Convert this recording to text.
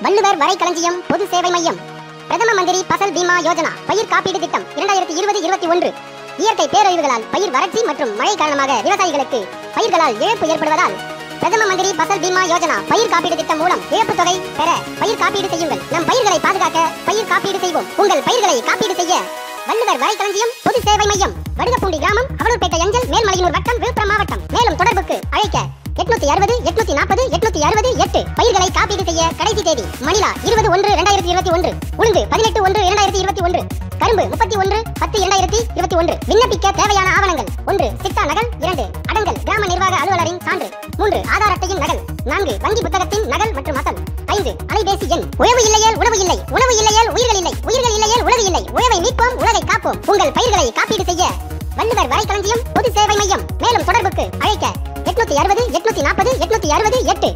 வள்ளுவர் வரைக்களஞ்சியம் பொது சேவை மையம். பிரதம மந்திரி பசல் பீமா யோஜனா பயிர் காப்பீடு திட்டம் 2020-21. இயற்கை பேரழிவுகளால் பயிர் வறட்சி மற்றும் மழை காரணமாக விவசாயிகளுக்கு பயிர்களால் இழப்பு ஏற்படுவதால் பிரதம மந்திரி பசல் பீமா யோஜனா பயிர் காப்பீடு திட்டம் மூலம் இழப்பு தொகை பெற பயிர் காப்பீடு செய்யுங்கள். நம் பயிர்களை பாதுகாக்க பயிர் காப்பீடு செய்வோம். உங்கள் பயிர்களை காப்பீடு செய்ய வள்ளுவர் வரைக்களஞ்சியம் பொது சேவை மையம், வடுகப்பூண்டி கிராமம், அவலூர்பேட்டை அஞ்சல், மேல்மலையனூர் வட்டம், விழுப்புரம் மாவட்டம். மேலும் தொடர்புக்கு அழைக்க 860 840 860 8. பயிர்களை காப்பீடு செய்ய கடைசி தேதி மணிலா 20/1/2021, உளுந்து 18/1/2021, கரும்பு 31/10/2021. விண்ணப்பிக்க தேவையான ஆவணங்கள்: 1. சிட்டா நகல், 2. அடங்கல் கிராம நிர்வாக அலுவலரின் சான்று, 3. ஆதார் அட்டையின் நகல், 4. வங்கி புத்தகத்தின் நகல் மற்றும் அசல், 5. அலைபேசி எண். உழவு இல்லையேல் உணவு இல்லை, உணவு இல்லையேல் உயிர்கள் இல்லை, உயிர்கள் இல்லையேல் உலகு இல்லை. உழவை மீட்போம், உலகை காப்போம். உங்கள் பயிர்களை காப்பீடு செய்ய வள்ளுவர் வரைக்களஞ்சியம் பொது சேவை மையம். மேலும் தொடர்புக்கு அழைக்க 860 840 860 8.